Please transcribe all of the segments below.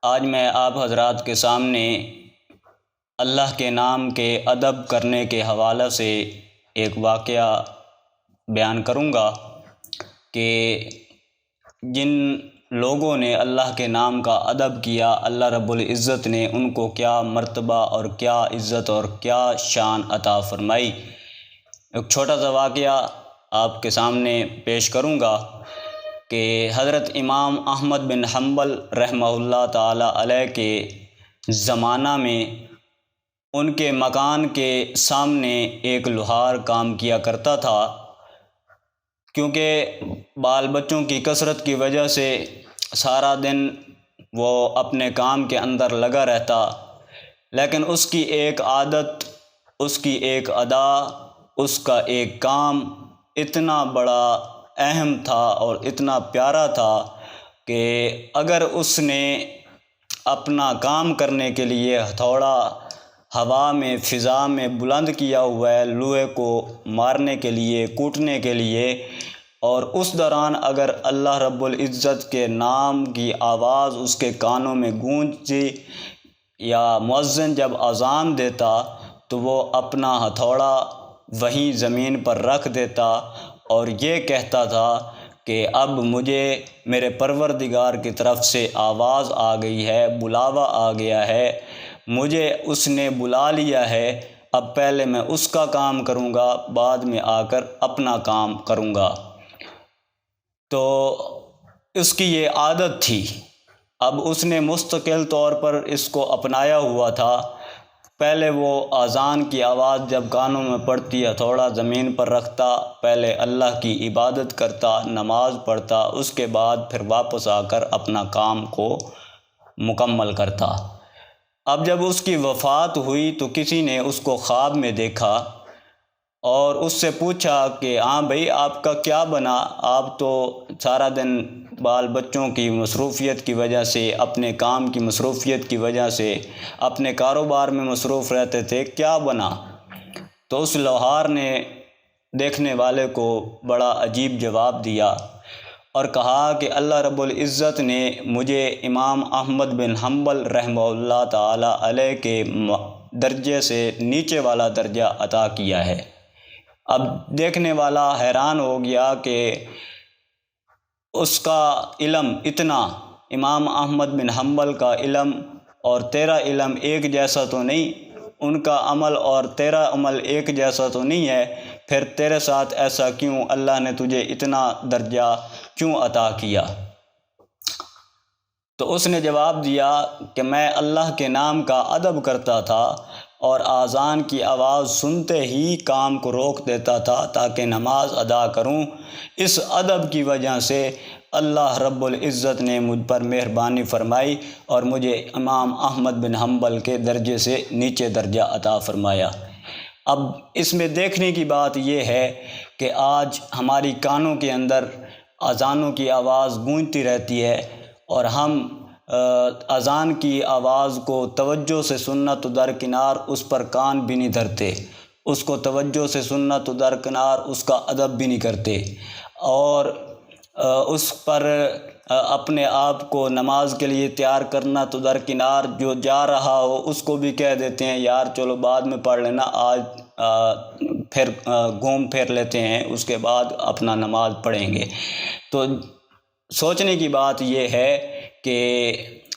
آج میں آپ حضرات کے سامنے اللہ کے نام کے ادب کرنے کے حوالے سے ایک واقعہ بیان کروں گا کہ جن لوگوں نے اللہ کے نام کا ادب کیا، اللہ رب العزت نے ان کو کیا مرتبہ اور کیا عزت اور کیا شان عطا فرمائی۔ ایک چھوٹا سا واقعہ آپ کے سامنے پیش کروں گا کہ حضرت امام احمد بن حنبل رحمہ اللہ تعالی علیہ کے زمانہ میں ان کے مکان کے سامنے ایک لوہار کام کیا کرتا تھا، کیونکہ بال بچوں کی کثرت کی وجہ سے سارا دن وہ اپنے کام کے اندر لگا رہتا، لیکن اس کی ایک عادت، اس کی ایک ادا، اس کا ایک کام اتنا بڑا اہم تھا اور اتنا پیارا تھا کہ اگر اس نے اپنا کام کرنے کے لیے ہتھوڑا ہوا میں فضا میں بلند کیا ہوا ہے لوہے کو مارنے کے لیے، کوٹنے کے لیے، اور اس دوران اگر اللہ رب العزت کے نام کی آواز اس کے کانوں میں گونجتی یا مؤذن جب اذان دیتا تو وہ اپنا ہتھوڑا وہیں زمین پر رکھ دیتا اور یہ کہتا تھا کہ اب مجھے میرے پروردگار کی طرف سے آواز آ گئی ہے، بلاوا آ گیا ہے، مجھے اس نے بلا لیا ہے، اب پہلے میں اس کا کام کروں گا، بعد میں آ کر اپنا کام کروں گا۔ تو اس کی یہ عادت تھی۔ اب اس نے مستقل طور پر اس کو اپنایا ہوا تھا۔ پہلے وہ اذان کی آواز جب کانوں میں پڑتی ہتھوڑا زمین پر رکھتا، پہلے اللہ کی عبادت کرتا، نماز پڑھتا، اس کے بعد پھر واپس آ کر اپنا کام کو مکمل کرتا۔ اب جب اس کی وفات ہوئی تو کسی نے اس کو خواب میں دیکھا اور اس سے پوچھا کہ ہاں بھائی، آپ کا کیا بنا؟ آپ تو سارا دن بال بچوں کی مصروفیت کی وجہ سے، اپنے کام کی مصروفیت کی وجہ سے، اپنے کاروبار میں مصروف رہتے تھے، کیا بنا؟ تو اس لوہار نے دیکھنے والے کو بڑا عجیب جواب دیا اور کہا کہ اللہ رب العزت نے مجھے امام احمد بن حنبل رحمہ اللہ تعالی علیہ کے درجے سے نیچے والا درجہ عطا کیا ہے۔ اب دیکھنے والا حیران ہو گیا کہ اس کا علم اتنا، امام احمد بن حنبل کا علم اور تیرا علم ایک جیسا تو نہیں، ان کا عمل اور تیرا عمل ایک جیسا تو نہیں ہے، پھر تیرے ساتھ ایسا کیوں؟ اللہ نے تجھے اتنا درجہ کیوں عطا کیا؟ تو اس نے جواب دیا کہ میں اللہ کے نام کا ادب کرتا تھا اور اذان کی آواز سنتے ہی کام کو روک دیتا تھا تاکہ نماز ادا کروں۔ اس ادب کی وجہ سے اللہ رب العزت نے مجھ پر مہربانی فرمائی اور مجھے امام احمد بن حنبل کے درجے سے نیچے درجہ عطا فرمایا۔ اب اس میں دیکھنے کی بات یہ ہے کہ آج ہماری کانوں کے اندر اذانوں کی آواز گونجتی رہتی ہے اور ہم اذان کی آواز کو توجہ سے سننا تو درکنار، اس پر کان بھی نہیں دھرتے، اس کو توجہ سے سننا تو درکنار، اس کا ادب بھی نہیں کرتے، اور اس پر اپنے آپ کو نماز کے لیے تیار کرنا تو درکنار، جو جا رہا ہو اس کو بھی کہہ دیتے ہیں یار چلو بعد میں پڑھ لینا، آج پھر گھوم پھر لیتے ہیں، اس کے بعد اپنا نماز پڑھیں گے۔ تو سوچنے کی بات یہ ہے کہ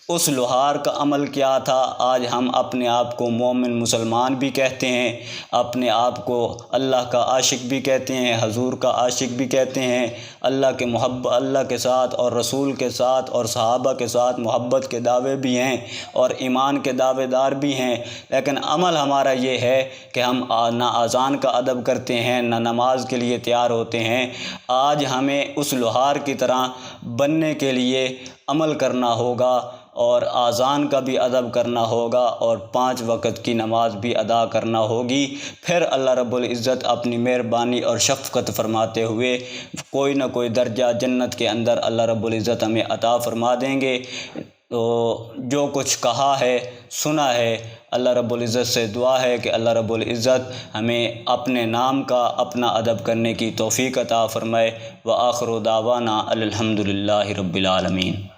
اس لوہار کا عمل کیا تھا۔ آج ہم اپنے آپ کو مومن مسلمان بھی کہتے ہیں، اپنے آپ کو اللہ کا عاشق بھی کہتے ہیں، حضور کا عاشق بھی کہتے ہیں، اللہ کے محبت، اللہ کے ساتھ اور رسول کے ساتھ اور صحابہ کے ساتھ محبت کے دعوے بھی ہیں اور ایمان کے دعوے دار بھی ہیں، لیکن عمل ہمارا یہ ہے کہ ہم نہ اذان کا ادب کرتے ہیں، نہ نماز کے لیے تیار ہوتے ہیں۔ آج ہمیں اس لوہار کی طرح بننے کے لیے عمل کرنا ہوگا اور اذان کا بھی ادب کرنا ہوگا اور 5 وقت کی نماز بھی ادا کرنا ہوگی، پھر اللہ رب العزت اپنی مہربانی اور شفقت فرماتے ہوئے کوئی نہ کوئی درجہ جنت کے اندر اللہ رب العزت ہمیں عطا فرما دیں گے۔ تو جو کچھ کہا ہے، سنا ہے، اللہ رب العزت سے دعا ہے کہ اللہ رب العزت ہمیں اپنے نام کا اپنا ادب کرنے کی توفیق عطا فرمائے۔ وآخر دعوانا الحمد للہ رب العالمین۔